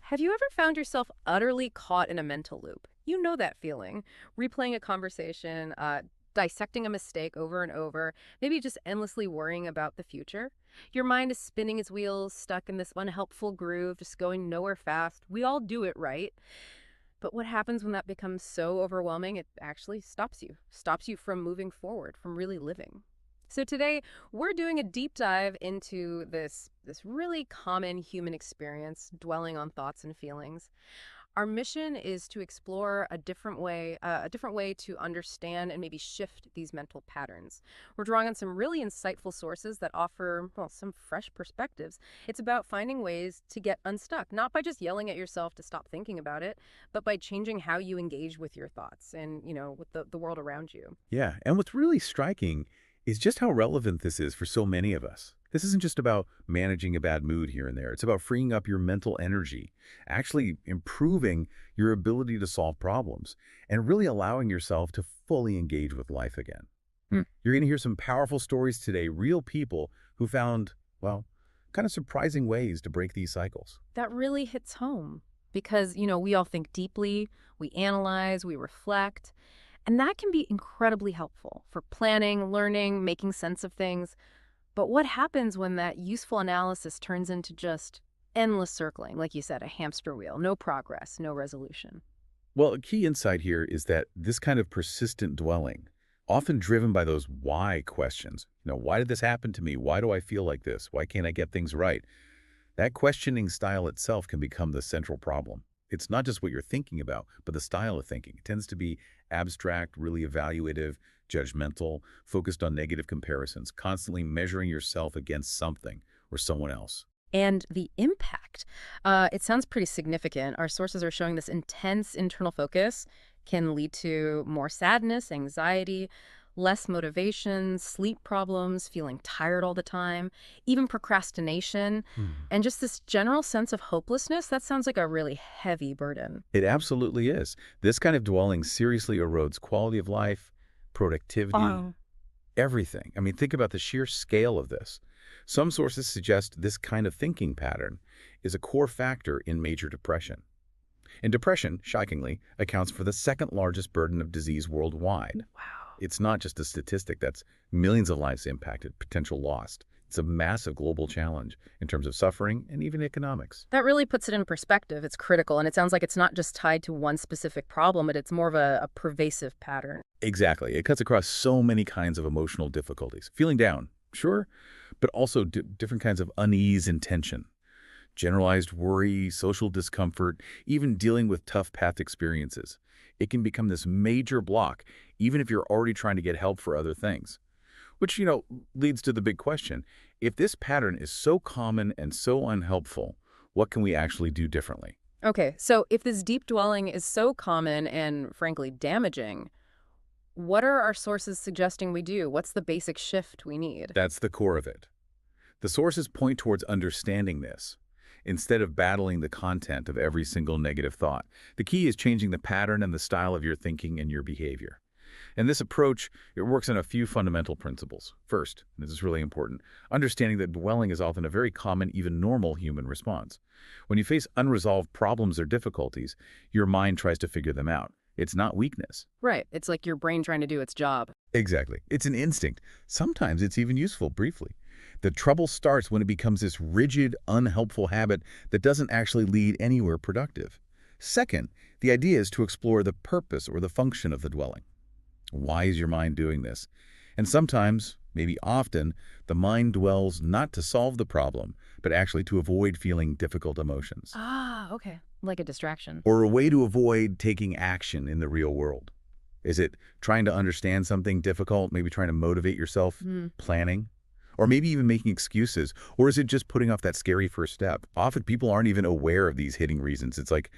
Have you ever found yourself utterly caught in a mental loop? You know that feeling. Replaying a conversation, dissecting a mistake over and over, maybe just endlessly worrying about the future. Your mind is spinning its wheels, stuck in this unhelpful groove, just going nowhere fast. We all do it, right? But what happens when that becomes so overwhelming, it actually stops you from moving forward, from really living. So today, we're doing a deep dive into this really common human experience, dwelling on thoughts and feelings. Our mission is to explore a different way to understand and maybe shift these mental patterns. We're drawing on some really insightful sources that offer, well, some fresh perspectives. It's about finding ways to get unstuck, not by just yelling at yourself to stop thinking about it, but by changing how you engage with your thoughts and, with the world around you. Yeah, and what's really striking is just how relevant this is for so many of us. This isn't just about managing a bad mood here and there. It's about freeing up your mental energy, actually improving your ability to solve problems, and really allowing yourself to fully engage with life again. Hmm. You're going to hear some powerful stories today, real people who found, well, kind of surprising ways to break these cycles. That really hits home because, we all think deeply, we analyze, we reflect, and that can be incredibly helpful for planning, learning, making sense of things. But what happens when that useful analysis turns into just endless circling, like you said, a hamster wheel, no progress, no resolution? Well, a key insight here is that this kind of persistent dwelling, often driven by those why questions, why did this happen to me? Why do I feel like this? Why can't I get things right? That questioning style itself can become the central problem. It's not just what you're thinking about, but the style of thinking. It tends to be abstract, really evaluative, judgmental, focused on negative comparisons, constantly measuring yourself against something or someone else. And the impact, it sounds pretty significant. Our sources are showing this intense internal focus can lead to more sadness, anxiety, less motivation, sleep problems, feeling tired all the time, even procrastination, Hmm. and just this general sense of hopelessness. That sounds like a really heavy burden. It absolutely is. This kind of dwelling seriously erodes quality of life, productivity, Wow. everything. I mean, think about the sheer scale of this. Some sources suggest this kind of thinking pattern is a core factor in major depression. And depression, shockingly, accounts for the second largest burden of disease worldwide. Wow. It's not just a statistic that's millions of lives impacted, potential lost. It's a massive global challenge in terms of suffering and even economics. That really puts it in perspective. It's critical, and it sounds like it's not just tied to one specific problem, but it's more of a pervasive pattern. Exactly. It cuts across so many kinds of emotional difficulties. Feeling down, sure, but also different kinds of unease and tension. Generalized worry, social discomfort, even dealing with tough path experiences. It can become this major block, even if you're already trying to get help for other things. Which, leads to the big question. If this pattern is so common and so unhelpful, what can we actually do differently? Okay, so if this deep dwelling is so common and frankly damaging, what are our sources suggesting we do? What's the basic shift we need? That's the core of it. The sources point towards understanding this, instead of battling the content of every single negative thought. The key is changing the pattern and the style of your thinking and your behavior. And this approach, it works on a few fundamental principles. First, and this is really important, understanding that dwelling is often a very common, even normal human response. When you face unresolved problems or difficulties, your mind tries to figure them out. It's not weakness. Right, it's like your brain trying to do its job. Exactly. It's an instinct. Sometimes it's even useful briefly. The trouble starts when it becomes this rigid, unhelpful habit that doesn't actually lead anywhere productive. Second, the idea is to explore the purpose or the function of the dwelling. Why is your mind doing this? And sometimes, maybe often, the mind dwells not to solve the problem, but actually to avoid feeling difficult emotions, Ah, okay. Like a distraction. or a way to avoid taking action in the real world. Is it trying to understand something difficult, maybe trying to motivate yourself, Hmm. planning, or maybe even making excuses? Or is it just putting off that scary first step? Often people aren't even aware of these hidden reasons. It's like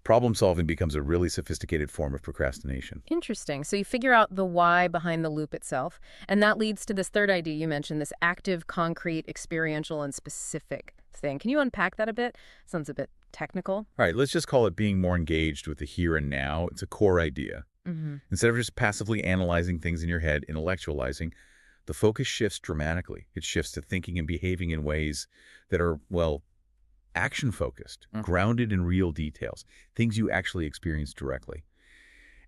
problem solving becomes a really sophisticated form of procrastination. Interesting. So you figure out the why behind the loop itself, and that leads to this third idea you mentioned, this active, concrete, experiential, and specific thing. Can you unpack that a bit? Sounds a bit technical. All right, let's just call it being more engaged with the here and now. It's a core idea. Hmm. Instead of just passively analyzing things in your head, intellectualizing, the focus shifts dramatically. It shifts to thinking and behaving in ways that are, well, action-focused, Mm. grounded in real details, things you actually experience directly,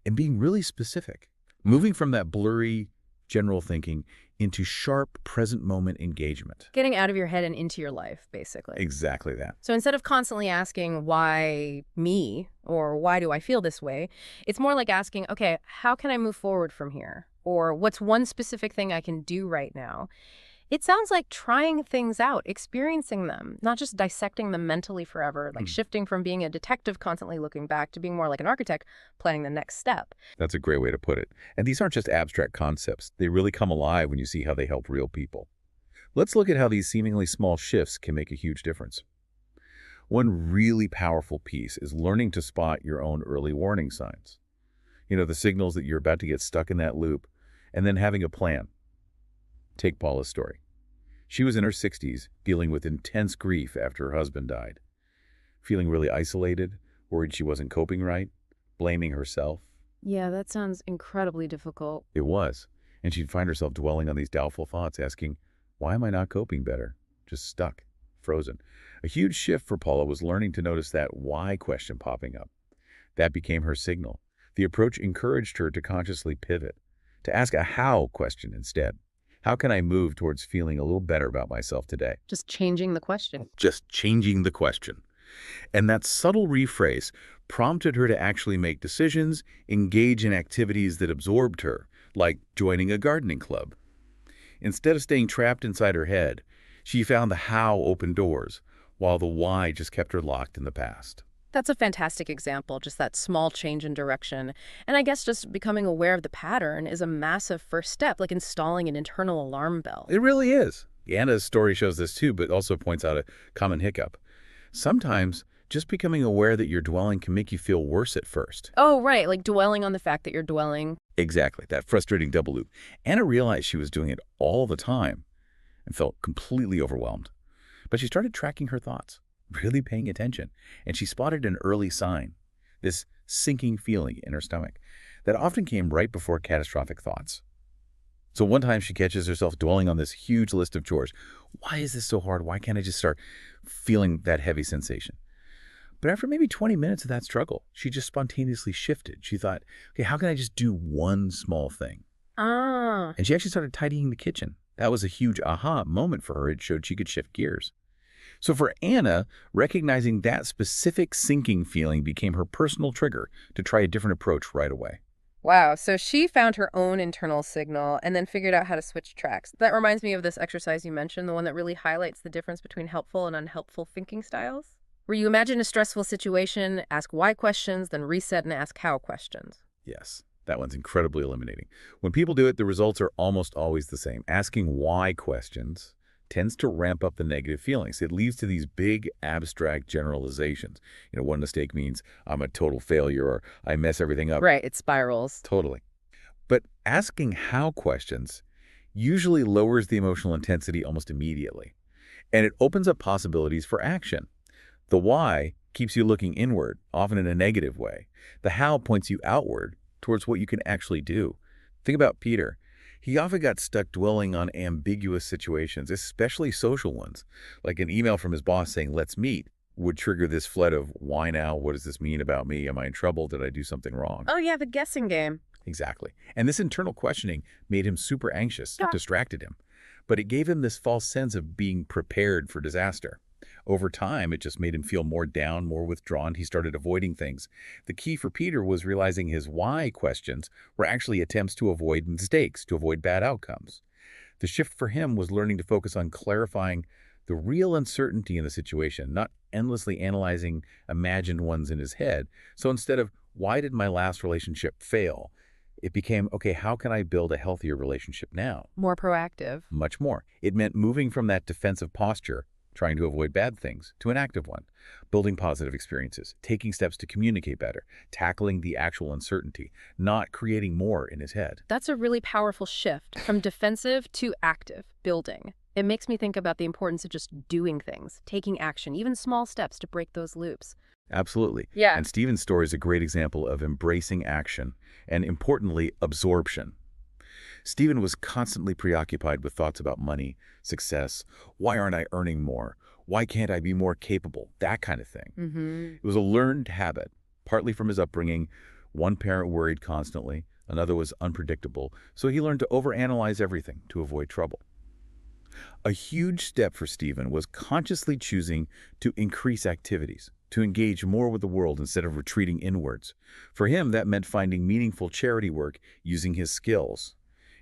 and being really specific, moving from that blurry, general thinking into sharp, present-moment engagement. Getting out of your head and into your life, basically. Exactly that. So instead of constantly asking, why me, or why do I feel this way, it's more like asking, okay, how can I move forward from here? Or what's one specific thing I can do right now? It sounds like trying things out, experiencing them, not just dissecting them mentally forever, like Hmm. shifting from being a detective constantly looking back to being more like an architect planning the next step. That's a great way to put it. And these aren't just abstract concepts. They really come alive when you see how they help real people. Let's look at how these seemingly small shifts can make a huge difference. One really powerful piece is learning to spot your own early warning signs. The signals that you're about to get stuck in that loop, and then having a plan. Take Paula's story. She was in her 60s, dealing with intense grief after her husband died. Feeling really isolated, worried she wasn't coping right, blaming herself. Yeah, that sounds incredibly difficult. It was. And she'd find herself dwelling on these doubtful thoughts, asking, why am I not coping better? Just stuck, frozen. A huge shift for Paula was learning to notice that why question popping up. That became her signal. The approach encouraged her to consciously pivot, to ask a how question instead. How can I move towards feeling a little better about myself today? Just changing the question. Just changing the question. And that subtle rephrase prompted her to actually make decisions, engage in activities that absorbed her, like joining a gardening club. Instead of staying trapped inside her head, she found the how open doors, while the why just kept her locked in the past. That's a fantastic example, just that small change in direction. And I guess just becoming aware of the pattern is a massive first step, like installing an internal alarm bell. It really is. Anna's story shows this too, but also points out a common hiccup. Sometimes, just becoming aware that you're dwelling can make you feel worse at first. Oh, right, like dwelling on the fact that you're dwelling. Exactly, that frustrating double loop. Anna realized she was doing it all the time and felt completely overwhelmed. But she started tracking her thoughts, really paying attention, and she spotted an early sign, this sinking feeling in her stomach that often came right before catastrophic thoughts. So one time she catches herself dwelling on this huge list of chores. Why is this so hard? Why can't I just start feeling that heavy sensation? But after maybe 20 minutes of that struggle, she just spontaneously shifted. She thought, okay, how can I just do one small thing? Ah, And she actually started tidying the kitchen. That was a huge aha moment for her. It showed she could shift gears. So for Anna, recognizing that specific sinking feeling became her personal trigger to try a different approach right away. wow. So she found her own internal signal and then figured out how to switch tracks. That reminds me of this exercise you mentioned, the one that really highlights the difference between helpful and unhelpful thinking styles, where you imagine a stressful situation, ask why questions, then reset and ask how questions. Yes, that one's incredibly illuminating. When people do it, the results are almost always the same. Asking why questions tends to ramp up the negative feelings. It leads to these big, abstract generalizations. One mistake means I'm a total failure or I mess everything up. Right, it spirals. Totally. But asking how questions usually lowers the emotional intensity almost immediately, and it opens up possibilities for action. The why keeps you looking inward, often in a negative way. The how points you outward towards what you can actually do. Think about Peter. He often got stuck dwelling on ambiguous situations, especially social ones. Like an email from his boss saying, let's meet, would trigger this flood of, why now? What does this mean about me? Am I in trouble? Did I do something wrong? Oh, yeah, the guessing game. Exactly. And this internal questioning made him super anxious, Yeah. distracted him. But it gave him this false sense of being prepared for disaster. Over time, it just made him feel more down, more withdrawn. He started avoiding things. The key for Peter was realizing his why questions were actually attempts to avoid mistakes, to avoid bad outcomes. The shift for him was learning to focus on clarifying the real uncertainty in the situation, not endlessly analyzing imagined ones in his head. So instead of, why did my last relationship fail? It became, okay, how can I build a healthier relationship now? More proactive. Much more. It meant moving from that defensive posture, trying to avoid bad things, to an active one, building positive experiences, taking steps to communicate better, tackling the actual uncertainty, not creating more in his head. That's a really powerful shift from defensive to active, building. It makes me think about the importance of just doing things, taking action, even small steps to break those loops. Absolutely. Yeah. And Stephen's story is a great example of embracing action and, importantly, absorption. Stephen was constantly preoccupied with thoughts about money, success, why aren't I earning more? Why can't I be more capable? That kind of thing. Mm-hmm. It was a learned habit, partly from his upbringing. One parent worried constantly, another was unpredictable, so he learned to overanalyze everything to avoid trouble. A huge step for Stephen was consciously choosing to increase activities, to engage more with the world instead of retreating inwards. For him, that meant finding meaningful charity work using his skills.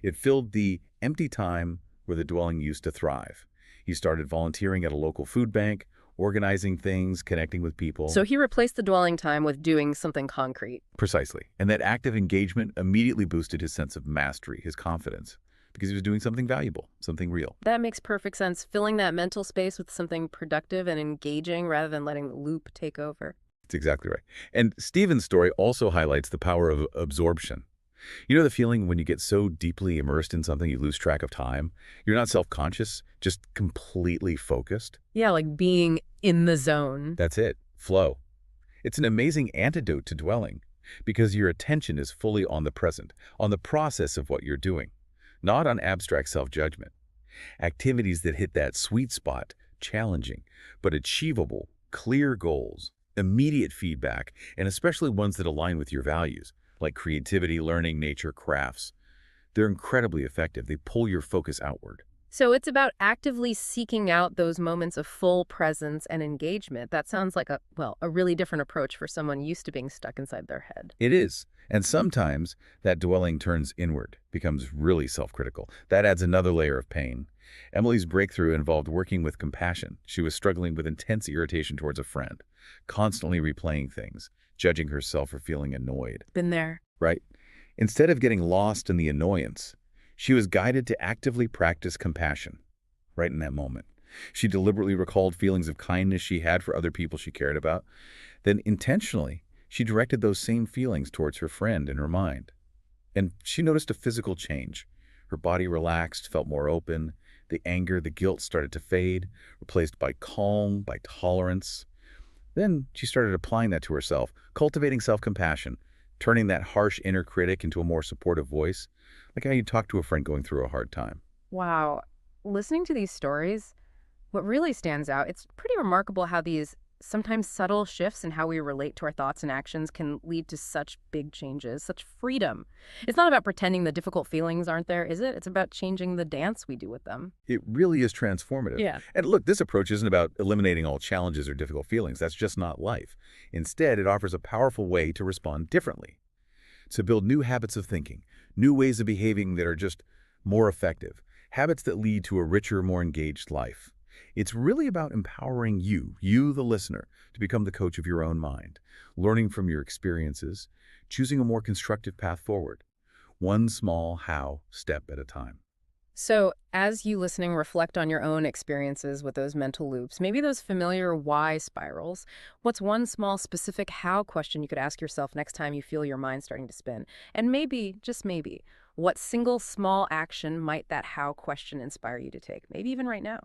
It filled the empty time where the dwelling used to thrive. He started volunteering at a local food bank, organizing things, connecting with So people. he replaced the dwelling time with doing something concrete. Precisely. And that active engagement immediately boosted his sense of mastery, his confidence, because he was doing something valuable, something real. That makes perfect sense, filling that mental space with something productive and engaging rather than letting the loop take over. That's exactly right. And Stephen's story also highlights the power of absorption. You know the feeling when you get so deeply immersed in something you lose track of time? You're not self-conscious, just completely focused? Yeah, like being in the zone. That's it. Flow. It's an amazing antidote to dwelling because your attention is fully on the present, on the process of what you're doing, not on abstract self-judgment. Activities that hit that sweet spot, challenging, but achievable, clear goals, immediate feedback, and especially ones that align with your values, like creativity, learning, nature, crafts. They're incredibly effective. They pull your focus outward. So it's about actively seeking out those moments of full presence and engagement. That sounds like a really different approach for someone used to being stuck inside their head. It is. And sometimes that dwelling turns inward, becomes really self-critical. That adds another layer of pain. Emily's breakthrough involved working with compassion. She was struggling with intense irritation towards a friend, constantly replaying things, judging herself for feeling annoyed, Been there. right? Instead of getting lost in the annoyance, she was guided to actively practice compassion right in that moment. She deliberately recalled feelings of kindness she had for other people she cared about. Then intentionally, she directed those same feelings towards her friend in her mind. And she noticed a physical change. Her body relaxed, felt more open. The anger, the guilt started to fade, replaced by calm, by tolerance. Then she started applying that to herself, cultivating self-compassion, turning that harsh inner critic into a more supportive voice, like how you talk to a friend going through a hard time. Wow. Listening to these stories, what really stands out, it's pretty remarkable how these sometimes subtle shifts in how we relate to our thoughts and actions can lead to such big changes, such freedom. It's not about pretending the difficult feelings aren't there, is it? It's about changing the dance we do with them. It really is transformative. Yeah. And look, this approach isn't about eliminating all challenges or difficult feelings. That's just not life. Instead, it offers a powerful way to respond differently, to build new habits of thinking, new ways of behaving that are just more effective, habits that lead to a richer, more engaged life. It's really about empowering you the listener, to become the coach of your own mind, learning from your experiences, choosing a more constructive path forward, one small how step at a time. So, as you listening reflect on your own experiences with those mental loops, maybe those familiar why spirals, what's one small specific how question you could ask yourself next time you feel your mind starting to spin? And maybe, just maybe, what single small action might that how question inspire you to take? Maybe even right now.